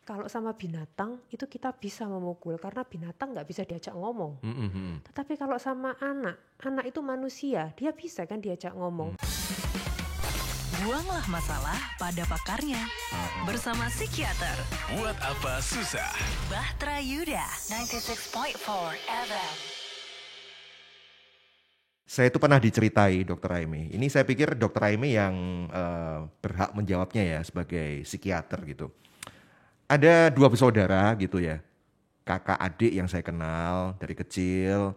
kalau sama binatang itu kita bisa memukul karena binatang nggak bisa diajak ngomong. Tetapi kalau sama anak itu manusia, dia bisa kan diajak ngomong. Buanglah masalah pada pakarnya. Bersama psikiater. Buat apa susah? Bahtera Yuda, 96.4 FM. Saya itu pernah diceritai Dr. Aime. Ini saya pikir Dr. Aime yang berhak menjawabnya ya sebagai psikiater gitu. Ada 2 bersaudara gitu ya, kakak adik yang saya kenal dari kecil.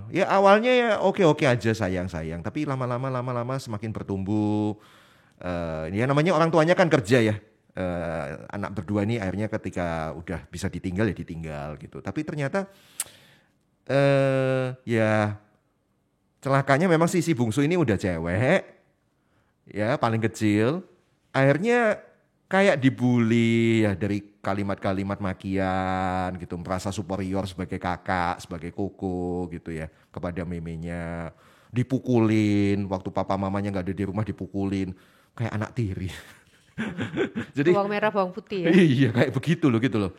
Ya awalnya ya oke aja sayang, tapi lama-lama semakin bertumbuh. Ya namanya orang tuanya kan kerja ya. Anak berdua ini akhirnya ketika udah bisa ditinggal ya ditinggal gitu. Tapi ternyata ya celakanya memang si bungsu ini udah cewek, ya paling kecil. Akhirnya kayak dibully ya dari kalimat-kalimat makian gitu, merasa superior sebagai kakak, sebagai koko gitu ya kepada memenya. Dipukulin, waktu papa mamanya nggak ada di rumah dipukulin kayak anak tiri. Jadi Bawang merah, bawang putih ya. Iya kayak begitu loh gitu loh.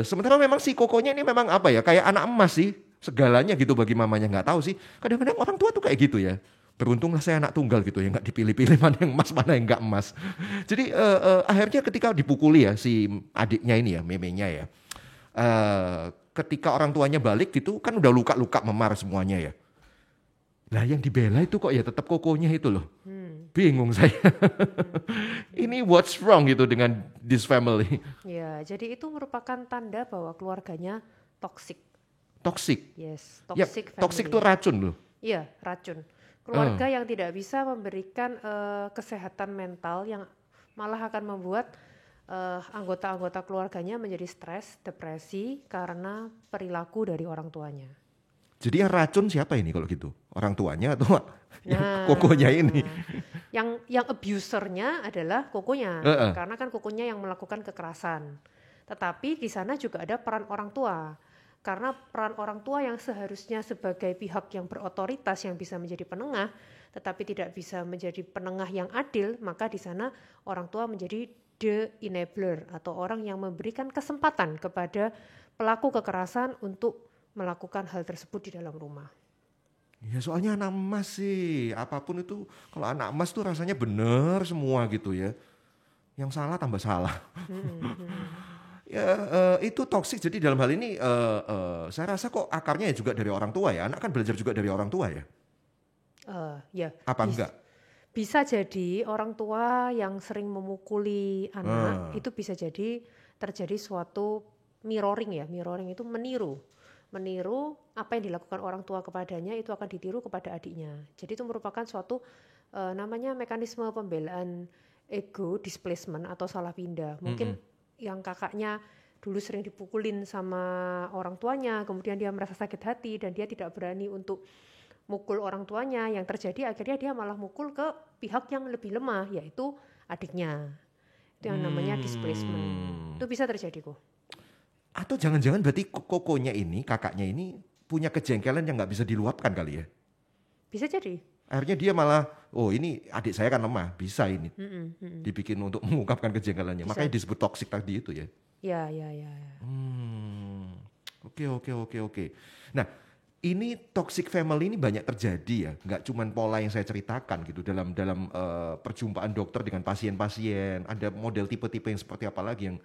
Sementara memang si kokonya ini memang apa ya, kayak anak emas sih, segalanya gitu bagi mamanya, nggak tahu sih. Kadang-kadang orang tua tuh kayak gitu ya. Beruntunglah saya anak tunggal gitu ya, nggak dipilih-pilih mana yang emas mana yang nggak emas. Jadi akhirnya ketika dipukuli ya si adiknya ini ya, memenya ya, ketika orang tuanya balik gitu kan udah luka-luka memar semuanya ya. Lah yang dibela itu kok ya tetap kokonya itu loh. Bingung saya. Ini what's wrong gitu dengan this family. Ya, jadi itu merupakan tanda bahwa keluarganya toksik. Toxic. Yes, Ya, toxic family. toxic itu racun loh. Iya, racun. Keluarga yang tidak bisa memberikan kesehatan mental, yang malah akan membuat anggota-anggota keluarganya menjadi stres, depresi karena perilaku dari orang tuanya. Jadi yang racun siapa ini kalau gitu? Orang tuanya atau yang kokonya ini? Yang abusernya adalah kokonya, karena kan kokonya yang melakukan kekerasan. Tetapi di sana juga ada peran orang tua. Karena peran orang tua yang seharusnya sebagai pihak yang berotoritas yang bisa menjadi penengah, tetapi tidak bisa menjadi penengah yang adil, maka di sana orang tua menjadi the enabler atau orang yang memberikan kesempatan kepada pelaku kekerasan untuk melakukan hal tersebut di dalam rumah. Ya soalnya anak emas sih, apapun itu kalau anak emas tuh rasanya bener semua gitu ya. Yang salah tambah salah. Ya itu toksik. Jadi dalam hal ini saya rasa kok akarnya juga dari orang tua ya. Anak kan belajar juga dari orang tua ya. Ya. Apa enggak? Bisa jadi orang tua yang sering memukuli anak itu bisa jadi terjadi suatu mirroring ya. Mirroring itu meniru apa yang dilakukan orang tua kepadanya itu akan ditiru kepada adiknya. Jadi itu merupakan suatu namanya mekanisme pembelaan ego displacement atau salah pindah. Mungkin yang kakaknya dulu sering dipukulin sama orang tuanya, kemudian dia merasa sakit hati dan dia tidak berani untuk mukul orang tuanya. Yang terjadi akhirnya dia malah mukul ke pihak yang lebih lemah, yaitu adiknya. Itu yang namanya displacement. Itu bisa terjadi kok. Atau jangan-jangan berarti kokonya ini, kakaknya ini punya kejengkelan yang nggak bisa diluapkan kali ya? Bisa jadi. Akhirnya dia malah, oh ini adik saya kan lemah, bisa ini dibikin untuk mengungkapkan kejengkelannya. Bisa. Makanya disebut toksik tadi itu ya? Ya. Oke. Nah ini toxic family ini banyak terjadi ya, nggak cuma pola yang saya ceritakan gitu dalam perjumpaan dokter dengan pasien-pasien. Ada model tipe-tipe yang seperti apa lagi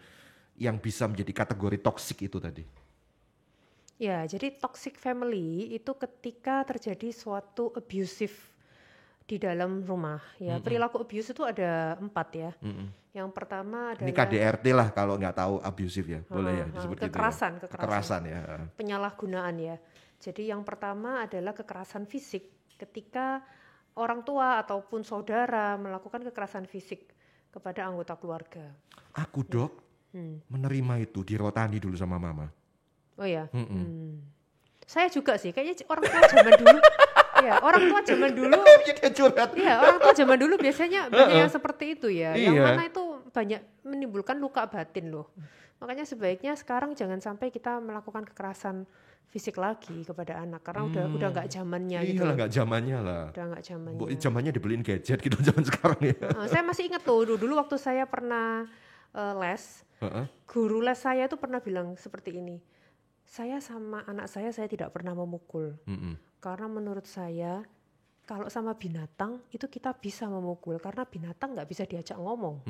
yang bisa menjadi kategori toksik itu tadi? Ya, jadi toxic family itu ketika terjadi suatu abusive di dalam rumah ya. Perilaku abuse itu ada 4 ya. Yang pertama adalah ini KDRT lah kalau nggak tahu abusive ya, boleh ya disebut kekerasan, gitu ya. Kekerasan ya. Penyalahgunaan ya. Jadi yang pertama adalah kekerasan fisik ketika orang tua ataupun saudara melakukan kekerasan fisik kepada anggota keluarga. Aku dok menerima itu, dirotani dulu sama mama. Oh ya. Saya juga sih, kayaknya orang tua zaman dulu. Ya, orang tua zaman dulu. Iya, orang tua zaman dulu biasanya banyak yang seperti itu ya. Yang mana itu banyak menimbulkan luka batin loh. Makanya sebaiknya sekarang jangan sampai kita melakukan kekerasan fisik lagi kepada anak karena udah nggak zamannya gitu. Iyalah nggak zamannya lah. Udah nggak zamannya. Zamannya dibeliin gadget gitu zaman sekarang ya. Saya masih ingat tuh dulu waktu saya pernah les, Heeh. guru les saya itu pernah bilang seperti ini. Saya sama anak saya tidak pernah memukul. Karena menurut saya kalau sama binatang itu kita bisa memukul karena binatang nggak bisa diajak ngomong.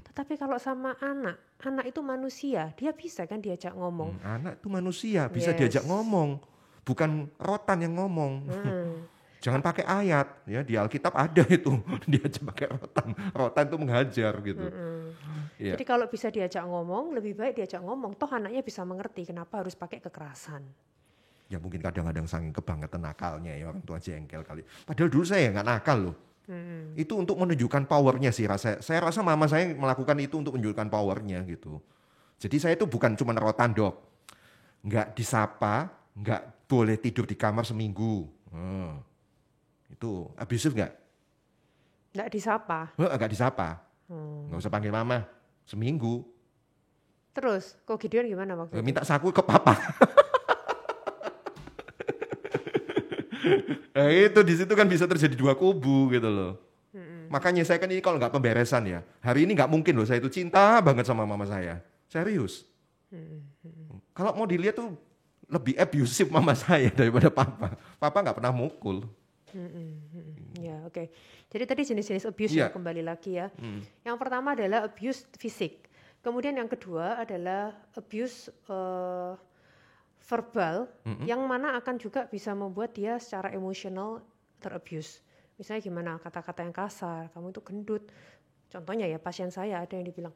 Tetapi kalau sama anak itu manusia, dia bisa kan diajak ngomong. Anak itu manusia, bisa Yes. diajak ngomong. Bukan rotan yang ngomong. Jangan pakai ayat, ya di Alkitab ada itu diajak pakai rotan. Rotan itu menghajar gitu. Iya. Jadi kalau bisa diajak ngomong, lebih baik diajak ngomong. Toh anaknya bisa mengerti kenapa harus pakai kekerasan. Ya mungkin kadang-kadang saking kebangetan nakalnya ya orang tua jengkel kali. Padahal dulu saya nggak nakal loh. Itu untuk menunjukkan powernya sih saya rasa mama saya melakukan itu untuk menunjukkan powernya gitu. Jadi saya itu bukan cuma rotan dok. Nggak disapa, nggak boleh tidur di kamar seminggu. Itu abusive nggak? Nggak disapa. Nggak disapa. Nggak usah panggil mama. Seminggu. Terus, kok Gideon gimana waktu itu? Minta saku ke papa. Nah itu di situ kan bisa terjadi dua kubu gitu loh. Makanya saya kan ini kalau nggak pemberesan ya, hari ini nggak mungkin loh saya itu cinta banget sama mama saya. Serius. Kalau mau dilihat tuh lebih abusive mama saya daripada papa. Papa nggak pernah mukul. Ya, oke. Jadi tadi jenis-jenis abuse Iya. ya, kembali lagi ya. Yang pertama adalah abuse fisik. Kemudian yang kedua adalah abuse verbal, yang mana akan juga bisa membuat dia secara emosional terabuse. Misalnya gimana, kata-kata yang kasar, kamu itu gendut. Contohnya ya, pasien saya ada yang dibilang,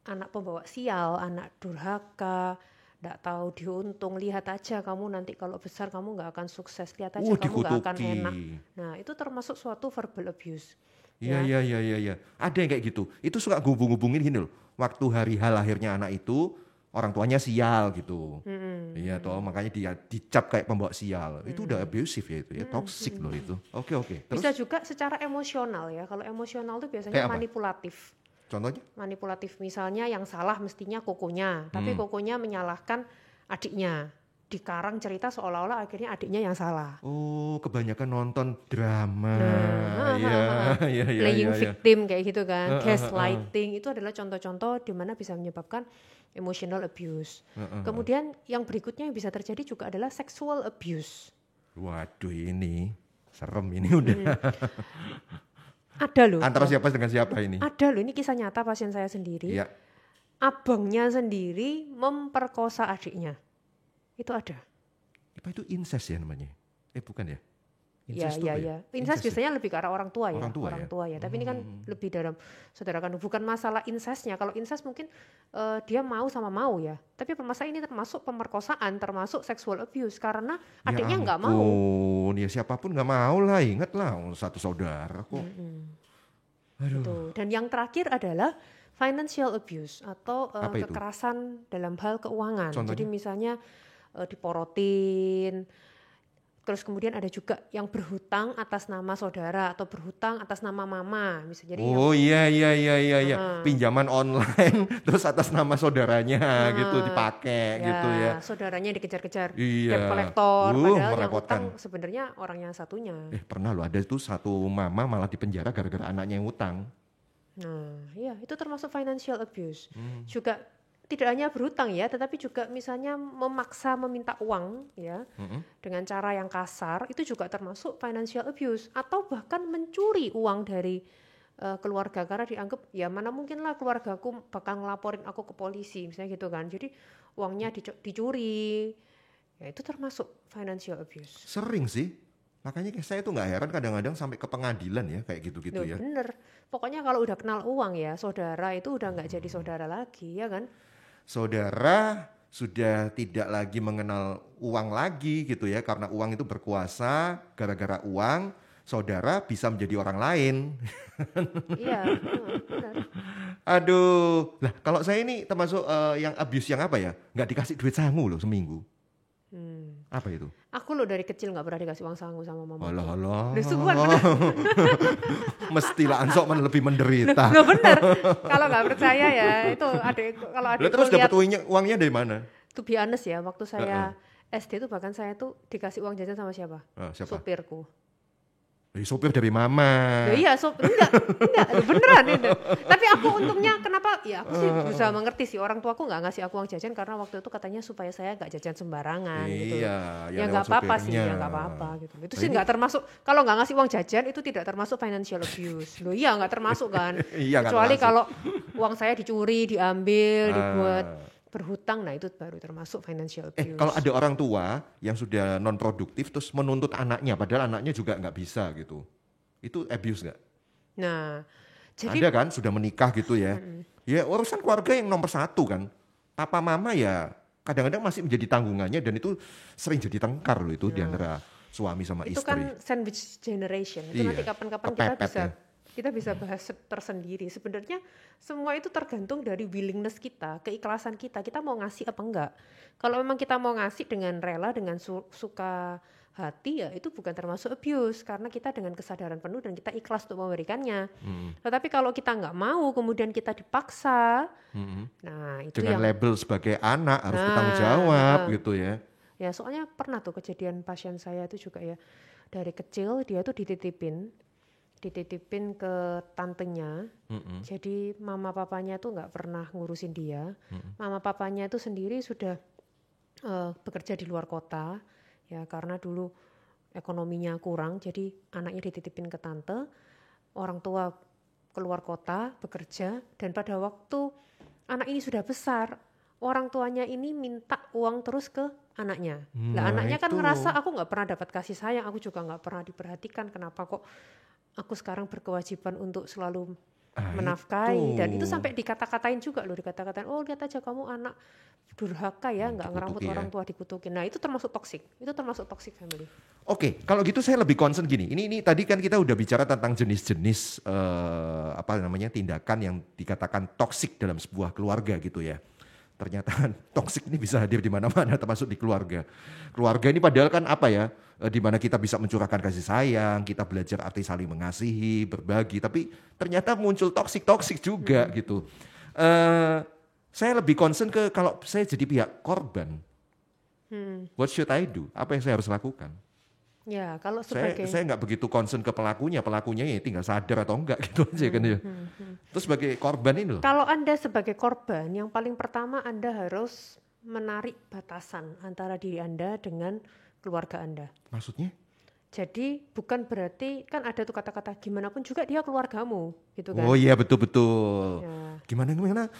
anak pembawa sial, anak durhaka, nggak tahu diuntung, lihat aja kamu nanti kalau besar kamu nggak akan sukses, lihat aja kamu nggak akan Dikutuki. enak. Nah itu termasuk suatu verbal abuse. Iya. Ada yang kayak gitu. Itu suka hubung-hubungin gini loh. Waktu hari H lahirnya anak itu, orang tuanya sial gitu. Iya toh, makanya dia dicap kayak pembawa sial. Itu udah abusive ya itu ya, toxic loh itu. Oke. Terus Bisa juga secara emosional ya. Kalau emosional itu biasanya Kayak apa? manipulatif. contohnya? Manipulatif misalnya yang salah mestinya kokonya, tapi kokonya menyalahkan adiknya. Dikarang cerita seolah-olah akhirnya adiknya yang salah. Oh, kebanyakan nonton drama. Iya. Playing victim kayak gitu kan, gaslighting itu adalah contoh-contoh di mana bisa menyebabkan emotional abuse. Kemudian yang berikutnya yang bisa terjadi juga adalah sexual abuse. Waduh ini serem ini udah. Ada loh. Antara siapa dengan siapa ini? Ada loh, ini kisah nyata pasien saya sendiri. Iya. Abangnya sendiri memperkosa adiknya. Itu ada. Apa itu incest ya namanya? Bukan ya? Iya. Incest tuh apa Incest biasanya lebih ke arah orang tua ya. Orang tua ya? Tapi ini kan lebih dalam saudara kandung. Bukan masalah incestnya. Kalau incest mungkin dia mau sama mau ya. Tapi permasalahan ini termasuk pemerkosaan, termasuk sexual abuse. Karena adiknya nggak mau. Ya siapapun nggak mau lah, ingat lah satu saudara kok. Aduh. Gitu. Dan yang terakhir adalah financial abuse atau Apa itu? kekerasan dalam hal keuangan. Contohnya? Jadi misalnya diporotin. Terus kemudian ada juga yang berhutang atas nama saudara atau berhutang atas nama mama. Misalnya jadi Oh iya. Pinjaman online terus atas nama saudaranya gitu dipakai gitu ya. Saudaranya dikejar-kejar Iya. debt collector, padahal yang merepotkan. utang sebenarnya orang yang satunya. Pernah loh ada itu satu mama malah dipenjara gara-gara anaknya yang utang. Nah, iya itu termasuk financial abuse. Juga tidak hanya berhutang ya, tetapi juga misalnya memaksa meminta uang ya dengan cara yang kasar, itu juga termasuk financial abuse. Atau bahkan mencuri uang dari keluarga karena dianggap ya mana mungkin lah keluargaku bakal ngelaporin aku ke polisi misalnya gitu kan. Jadi uangnya dicuri, ya itu termasuk financial abuse. Sering sih. Makanya saya tuh nggak heran kadang-kadang sampai ke pengadilan ya kayak gitu-gitu Loh, ya. bener, pokoknya kalau udah kenal uang ya saudara itu udah nggak jadi saudara lagi ya kan. Saudara sudah tidak lagi mengenal uang lagi gitu ya karena uang itu berkuasa, gara-gara uang saudara bisa menjadi orang lain. Iya, benar. Aduh, lah kalau saya ini termasuk yang abuse yang apa ya? Nggak dikasih duit sangu loh seminggu. Apa itu? Aku loh dari kecil nggak pernah dikasih uang sangu sama mama. Alah. Udah sungguhan bener. Mestilah ansok lebih menderita. Nggak bener. Kalau nggak percaya ya itu adik kalau Lah adikku terus lihat. dapat uangnya dari mana? To be honest ya, waktu saya SD itu bahkan saya tuh dikasih uang jajan sama siapa? Siapa? Supirku. Sopir dari mama. Loh iya, enggak, beneran itu. Tapi aku untungnya kenapa? Ya aku sih bisa mengerti sih, orang tuaku nggak ngasih aku uang jajan karena waktu itu katanya supaya saya nggak jajan sembarangan gitu. Iya, Ya nggak apa-apa sih, ya nggak apa-apa gitu. Itu sih ini- nggak termasuk, kalau nggak ngasih uang jajan itu tidak termasuk financial abuse. Loh iya nggak termasuk kan. Iya, nggak Kecuali termasuk. kalau uang saya dicuri, diambil, dibuat berhutang, nah itu baru termasuk financial abuse. Kalau ada orang tua yang sudah non produktif terus menuntut anaknya, padahal anaknya juga nggak bisa gitu, itu abuse nggak? Nah, jadi Ada kan sudah menikah gitu ya, ya urusan keluarga yang nomor satu kan. Papa mama ya kadang-kadang masih menjadi tanggungannya dan itu sering jadi tengkar loh itu di antara suami sama itu istri. kan sandwich generation. Itu Iya, nanti kapan-kapan kepepet ya. kita bisa bahas tersendiri. Sebenarnya semua itu tergantung dari willingness kita, keikhlasan kita. Kita mau ngasih apa enggak. Kalau memang kita mau ngasih dengan rela, dengan suka hati, ya itu bukan termasuk abuse karena kita dengan kesadaran penuh dan kita ikhlas untuk memberikannya. Tetapi kalau kita nggak mau, kemudian kita dipaksa, nah itu Dengan yang label sebagai anak harus Nah, bertanggung jawab gitu ya. ya soalnya pernah tuh kejadian pasien saya itu juga ya, dari kecil dia tuh dititipin ke tantenya. Jadi mama papanya tuh nggak pernah ngurusin dia. Mama papanya itu sendiri sudah bekerja di luar kota ya, karena dulu ekonominya kurang, jadi anaknya dititipin ke tante. Orang tua keluar kota bekerja, dan pada waktu anak ini sudah besar, orang tuanya ini minta uang terus ke anaknya. Nah, anaknya kan itu. ngerasa aku nggak pernah dapat kasih sayang, aku juga nggak pernah diperhatikan, kenapa kok aku sekarang berkewajiban untuk selalu menafkahi. Dan itu sampai dikata-katain juga loh, dikata-katain, oh lihat aja kamu anak durhaka ya, nggak ngerawat dikutuki ya. orang tua, dikutukin. Nah itu termasuk toxic, itu termasuk toxic family. Oke, kalau gitu saya lebih concern gini. Ini tadi kan kita udah bicara tentang jenis-jenis apa namanya tindakan yang dikatakan toksik dalam sebuah keluarga gitu ya. Ternyata toksik ini bisa hadir di mana-mana, termasuk di keluarga. Keluarga ini padahal kan apa ya? Di mana kita bisa mencurahkan kasih sayang, kita belajar arti saling mengasihi, berbagi. Tapi ternyata muncul toksik juga gitu. Saya lebih concern ke kalau saya jadi pihak korban. What should I do? Apa yang saya harus lakukan? Ya kalau sebagai Saya nggak begitu concern ke pelakunya ya tinggal sadar atau enggak gitu aja kan ya. Terus sebagai korban ini loh. Kalau Anda sebagai korban, yang paling pertama Anda harus menarik batasan antara diri Anda dengan keluarga Anda. Maksudnya? Jadi bukan berarti, kan ada tuh kata-kata gimana pun juga dia keluargamu gitu kan. Oh iya betul. Ya. Gimana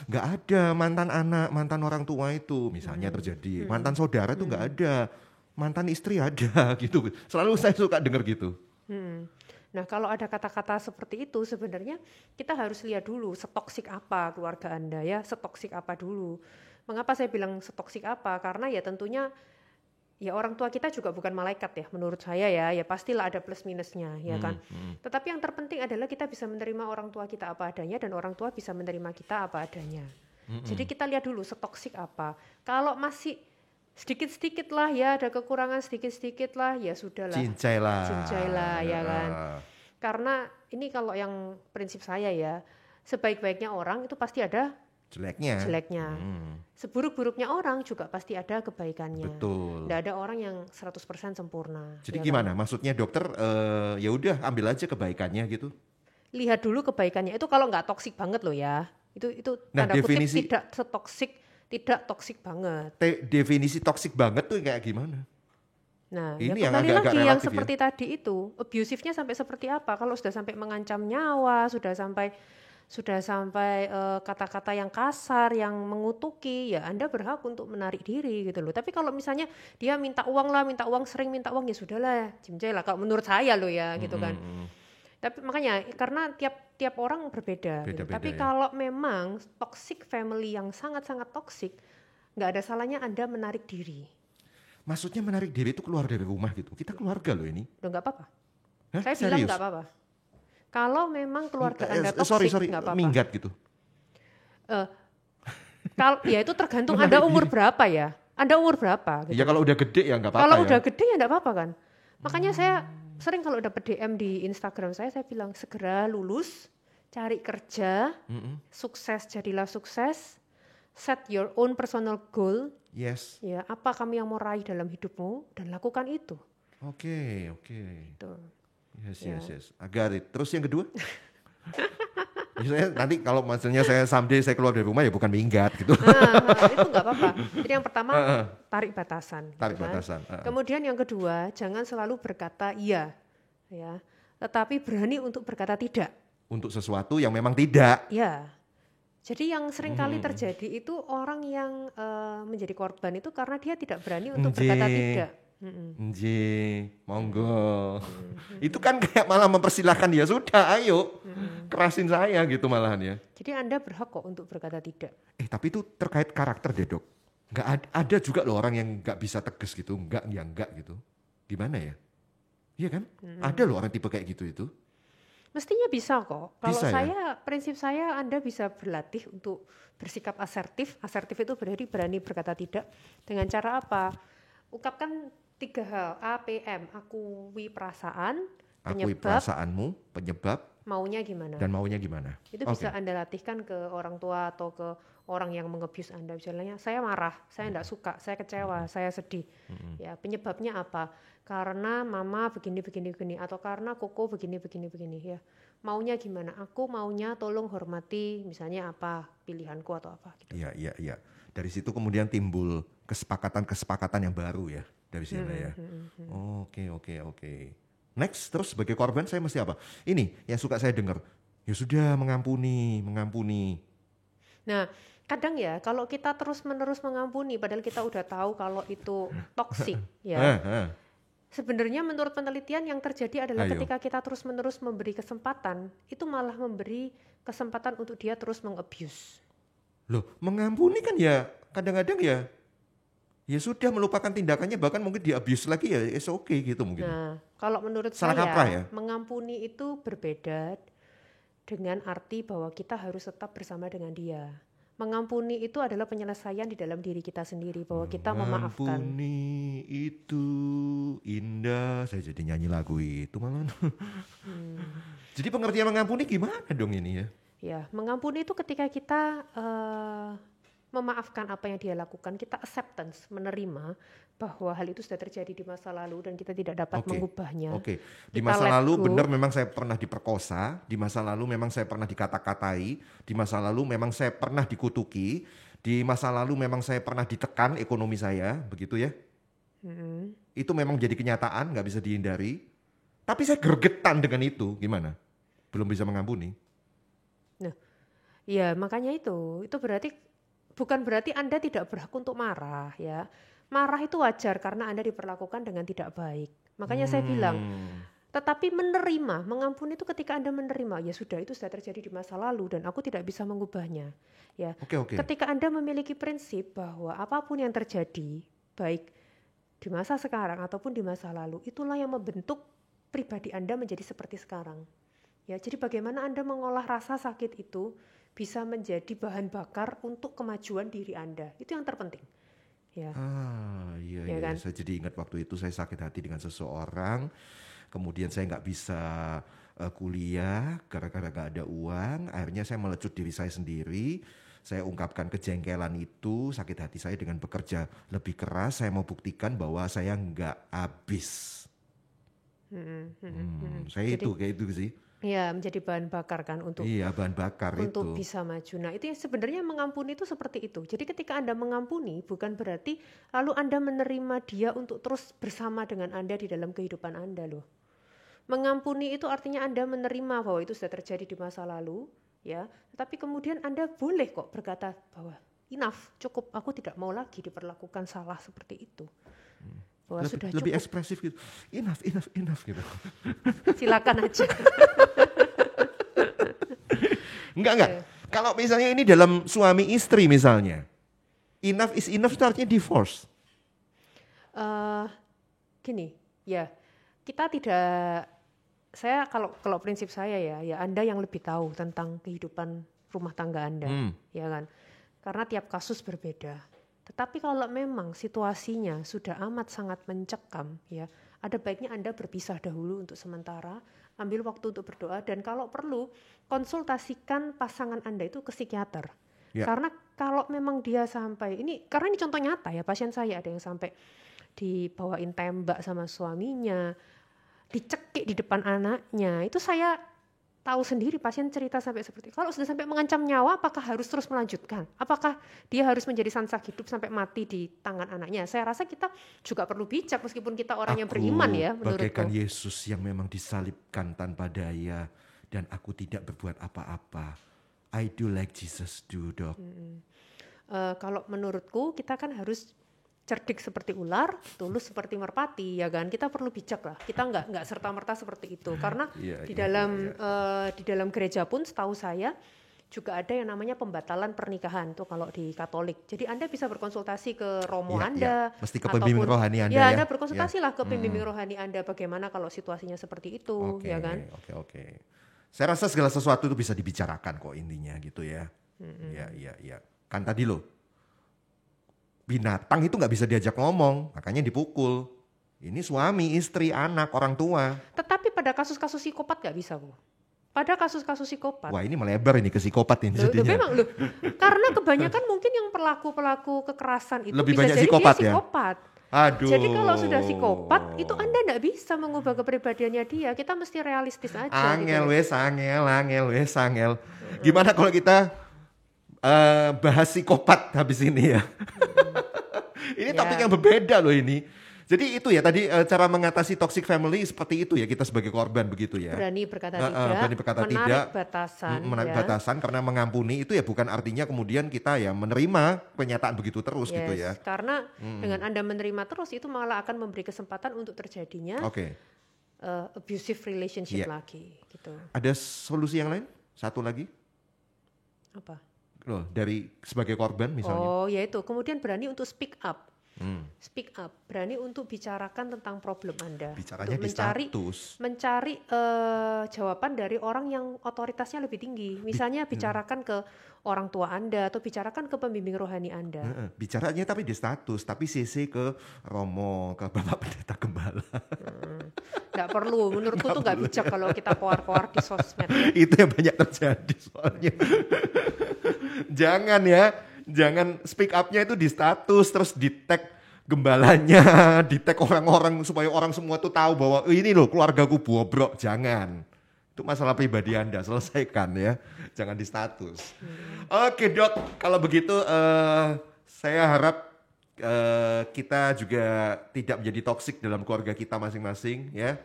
nggak ada mantan anak, mantan orang tua itu misalnya terjadi. Mantan saudara itu nggak ada. Mantan istri ada gitu. Selalu saya suka dengar gitu. Nah kalau ada kata-kata seperti itu sebenarnya kita harus lihat dulu setoksik apa keluarga Anda ya, setoksik apa dulu. Mengapa saya bilang setoksik apa? Karena ya tentunya ya orang tua kita juga bukan malaikat ya menurut saya ya pastilah ada plus minusnya ya kan. Tetapi yang terpenting adalah kita bisa menerima orang tua kita apa adanya dan orang tua bisa menerima kita apa adanya. Jadi kita lihat dulu setoksik apa. Kalau masih sedikit-sedikit lah ya, ada kekurangan sedikit-sedikit lah, ya sudahlah. Cincailah ya kan. Karena ini kalau yang prinsip saya ya, sebaik-baiknya orang itu pasti ada jeleknya. Seburuk-buruknya orang juga pasti ada kebaikannya. Betul. Nggak ada orang yang 100% sempurna. Jadi ya gimana? kan? Maksudnya dokter ya udah ambil aja kebaikannya gitu. Lihat dulu kebaikannya itu kalau nggak toksik banget loh ya. Itu Nah, tanda kutip definisi- tidak setoksik, tidak toksik banget. Definisi toksik banget tuh kayak gimana? Nah, Ini ya yang kembali agak-agak lagi yang relatif ya. seperti tadi itu, abusifnya sampai seperti apa? Kalau sudah sampai mengancam nyawa, sudah sampai kata-kata yang kasar, yang mengutuki, ya Anda berhak untuk menarik diri gitu loh. Tapi kalau misalnya dia minta uang lah, sering minta uang, ya sudahlah, cimcai lah. Kalau menurut saya loh ya, gitu kan. Tapi makanya karena tiap orang berbeda. Gitu. Beda-beda Tapi ya. kalau memang toxic family yang sangat-sangat toxic, nggak ada salahnya Anda menarik diri. Maksudnya menarik diri itu keluar dari rumah gitu. Kita keluarga loh ini. Udah nggak apa-apa. Hah? Saya bilang Serius? nggak apa-apa. Kalau memang keluarga Anda toksik, Sorry, nggak apa-apa. minggat gitu. Kalau ya itu tergantung Menarik Anda umur berapa ya. Anda umur berapa? Gitu. Ya kalau udah gede ya nggak apa-apa Kalau ya. udah gede ya nggak apa-apa kan. Makanya saya sering kalau dapat DM di Instagram saya bilang segera lulus, cari kerja, sukses jadilah sukses, set your own personal goal. Yes. Ya apa kamu yang mau raih dalam hidupmu dan lakukan itu. Oke. Tuh. Ya. Yes. I got it. Terus yang kedua? Misalnya nanti kalau maksudnya saya someday saya keluar dari rumah ya bukan minggat gitu. Itu nggak apa-apa. Jadi yang pertama tarik batasan. Tarik gitu kan. batasan. Kemudian yang kedua, jangan selalu berkata iya, ya, tetapi berani untuk berkata tidak. Untuk sesuatu yang memang tidak. Ya. Jadi yang sering kali terjadi itu orang yang menjadi korban itu karena dia tidak berani untuk berkata tidak. Monggo. Itu kan kayak malah mempersilahkan ya sudah, ayo kerasin saya gitu malahan ya. Jadi Anda berhak kok untuk berkata tidak. Tapi itu terkait karakter deh dok. Ada juga loh orang yang nggak bisa tegas gitu, nggak gitu. Gimana ya? Iya kan? Ada loh orang tipe kayak gitu itu. Mestinya bisa kok. Kalau Bisa, saya, prinsip saya Anda bisa berlatih untuk bersikap asertif. Asertif itu berarti berani berkata tidak. Dengan cara apa? Ungkapkan 3 hal. A, P, M. Akui perasaan, Akui penyebab, perasaanmu, penyebab, maunya gimana. dan maunya gimana. Itu bisa Anda latihkan ke orang tua atau ke orang yang mengebius Anda. Misalnya, saya marah, saya tidak suka, saya kecewa, saya sedih. Ya, penyebabnya apa? Karena mama begini, atau karena koko begini ya. Maunya gimana? Aku maunya tolong hormati, misalnya apa, pilihanku atau apa gitu. Iya. Dari situ kemudian timbul kesepakatan yang baru ya dari sini ya. Oke. Next, terus sebagai korban saya mesti apa? Ini yang suka saya dengar. Ya sudah, mengampuni. Nah, kadang ya kalau kita terus-menerus mengampuni padahal kita udah tahu kalau itu toksik ya. Sebenarnya menurut penelitian yang terjadi adalah ketika kita terus-menerus memberi kesempatan, itu malah memberi kesempatan untuk dia terus mengabuse. Loh, mengampuni kan ya kadang-kadang ya sudah melupakan tindakannya, bahkan mungkin di abuse lagi ya it's okay gitu mungkin. Nah, kalau menurut Salah saya kaprah ya? mengampuni itu berbeda dengan arti bahwa kita harus tetap bersama dengan dia. Mengampuni itu adalah penyelesaian di dalam diri kita sendiri, bahwa kita memaafkan. Mengampuni itu indah. Saya jadi nyanyi lagu itu malah. Jadi pengertian mengampuni gimana dong ini ya? Ya, mengampuni itu ketika kita memaafkan apa yang dia lakukan, kita acceptance, menerima bahwa hal itu sudah terjadi di masa lalu dan kita tidak dapat mengubahnya. Di masa lalu benar memang saya pernah diperkosa, di masa lalu memang saya pernah dikata-katai, di masa lalu memang saya pernah dikutuki, di masa lalu memang saya pernah ditekan ekonomi saya, begitu ya. Itu memang jadi kenyataan, nggak bisa dihindari. Tapi saya gregetan dengan itu, gimana? Belum bisa mengampuni. Nah, ya makanya itu berarti bukan berarti Anda tidak berhak untuk marah ya. Marah itu wajar karena Anda diperlakukan dengan tidak baik. Makanya saya bilang, tetapi menerima, mengampuni itu ketika Anda menerima, ya sudah itu sudah terjadi di masa lalu dan aku tidak bisa mengubahnya. Ya. Ketika Anda memiliki prinsip bahwa apapun yang terjadi, baik di masa sekarang ataupun di masa lalu, itulah yang membentuk pribadi Anda menjadi seperti sekarang. Ya, jadi bagaimana Anda mengolah rasa sakit itu bisa menjadi bahan bakar untuk kemajuan diri Anda. Itu yang terpenting. Ya. Iya kan? Saya jadi ingat waktu itu saya sakit hati dengan seseorang, kemudian saya nggak bisa kuliah gara-gara nggak ada uang, akhirnya saya melecut diri saya sendiri, saya ungkapkan kejengkelan itu, sakit hati saya dengan bekerja lebih keras, saya mau buktikan bahwa saya nggak habis. Saya jadi, itu kayak itu sih. Iya, menjadi bahan bakar kan untuk bahan bakar untuk itu. bisa maju. Nah, itu sebenarnya mengampuni itu seperti itu. Jadi ketika Anda mengampuni bukan berarti lalu Anda menerima dia untuk terus bersama dengan Anda di dalam kehidupan Anda loh. Mengampuni itu artinya Anda menerima bahwa itu sudah terjadi di masa lalu, ya. Tetapi kemudian Anda boleh kok berkata bahwa enough, cukup, aku tidak mau lagi diperlakukan salah seperti itu. Bahwa sudah cukup. Lebih ekspresif gitu. Enough gitu. Silakan aja. Enggak. Kalau misalnya ini dalam suami istri misalnya, enough is enough itu artinya divorce. Gini, ya kita tidak. Saya kalau prinsip saya ya Anda yang lebih tahu tentang kehidupan rumah tangga Anda, ya kan? Karena tiap kasus berbeda. Tetapi kalau memang situasinya sudah amat sangat mencekam, ya, ada baiknya Anda berpisah dahulu untuk sementara, ambil waktu untuk berdoa, dan kalau perlu konsultasikan pasangan Anda itu ke psikiater. Ya. Karena kalau memang dia sampai karena ini contoh nyata ya, pasien saya ada yang sampai dibawain tembak sama suaminya, dicekik di depan anaknya, itu saya tahu sendiri pasien cerita sampai seperti itu. Kalau sudah sampai mengancam nyawa, apakah harus terus melanjutkan? Apakah dia harus menjadi sansak hidup sampai mati di tangan anaknya? Saya rasa kita juga perlu bijak meskipun kita orang yang beriman ya, bagaikan menurutku. Yesus yang memang disalibkan tanpa daya dan aku tidak berbuat apa-apa. I do like Jesus do, Dok. Kalau menurutku kita kan harus cerdik seperti ular, tulus seperti merpati, ya kan? Kita perlu bijak lah. Kita nggak serta-merta seperti itu, karena di dalam gereja pun setahu saya juga ada yang namanya pembatalan pernikahan tuh kalau di Katolik. Jadi Anda bisa berkonsultasi ke romo Anda, mesti ke pembimbing rohani Anda ya. Anda berkonsultasilah ke pembimbing rohani Anda bagaimana kalau situasinya seperti itu, ya kan? Oke. Saya rasa segala sesuatu itu bisa dibicarakan kok intinya gitu ya. Iya. Kan tadi loh. Binatang itu nggak bisa diajak ngomong, makanya dipukul. Ini suami, istri, anak, orang tua. Tetapi pada kasus-kasus psikopat nggak bisa, Bu. Pada kasus-kasus psikopat. Wah, ini melebar ini ke psikopat ini jadinya. Memang loh, karena kebanyakan mungkin yang pelaku kekerasan itu lebih bisa banyak jadi psikopat dia ya? psikopat. Aduh. Jadi kalau sudah psikopat, itu Anda nggak bisa mengubah kepribadiannya dia. Kita mesti realistis aja. Angel wes, angel. Gimana kalau kita bahas psikopat habis ini ya? Ini topik yang berbeda loh ini. Jadi itu ya tadi cara mengatasi toxic family seperti itu ya, kita sebagai korban begitu ya. Berani berkata tidak, menarik batasan. Menarik batasan karena mengampuni itu ya bukan artinya kemudian kita ya menerima kenyataan begitu terus gitu ya. Karena dengan Anda menerima terus itu malah akan memberi kesempatan untuk terjadinya abusive relationship lagi gitu. Ada solusi yang lain? Satu lagi? Apa? Loh, dari sebagai korban misalnya. Oh, yaitu kemudian berani untuk speak up. Speak up, berani untuk bicarakan tentang problem Anda. Bicaranya untuk di status. Mencari jawaban dari orang yang otoritasnya lebih tinggi. Misalnya bicarakan ke orang tua Anda atau bicarakan ke pembimbing rohani Anda. Bicaranya tapi di status, tapi CC ke Romo, ke Bapak Pendeta Gembala. Nggak perlu, menurutku tuh nggak bijak kalau kita koar-koar di sosmed. Itu yang banyak terjadi soalnya. Jangan speak up-nya itu di status, terus di tag gembalanya, di tag orang-orang supaya orang semua tuh tahu bahwa ini loh keluargaku bobrok. Jangan. Itu masalah pribadi Anda, selesaikan ya. Jangan di status. Oke Dok, kalau begitu saya harap kita juga tidak menjadi toksik dalam keluarga kita masing-masing ya.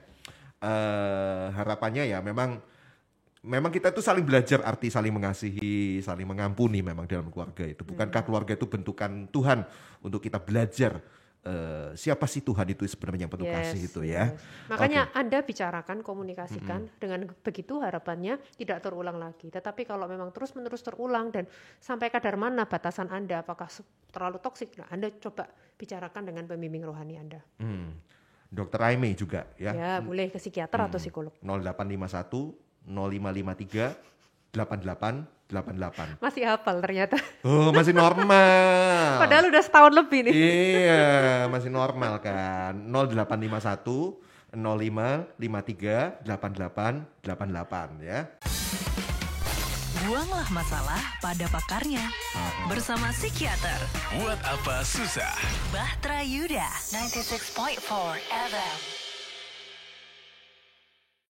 Harapannya ya memang kita tuh saling belajar arti saling mengasihi, saling mengampuni memang dalam keluarga itu. Bukankah keluarga itu bentukan Tuhan untuk kita belajar siapa sih Tuhan itu sebenarnya yang penuh kasih itu ya. Makanya Anda bicarakan, komunikasikan dengan begitu harapannya tidak terulang lagi. Tetapi kalau memang terus-menerus terulang dan sampai kadar mana batasan Anda, apakah terlalu toksik, nah Anda coba bicarakan dengan pembimbing rohani Anda. Dr. Aimee juga ya. Ya, boleh ke psikiater atau psikolog. 0851 0553 8888. Masih hafal ternyata. Oh, masih normal. Padahal udah setahun lebih nih. Iya, masih normal kan. 0851 0553 8888 ya. Buanglah masalah pada pakarnya. Bersama psikiater. Buat apa susah? Bahtera Yuda 96.4 FM.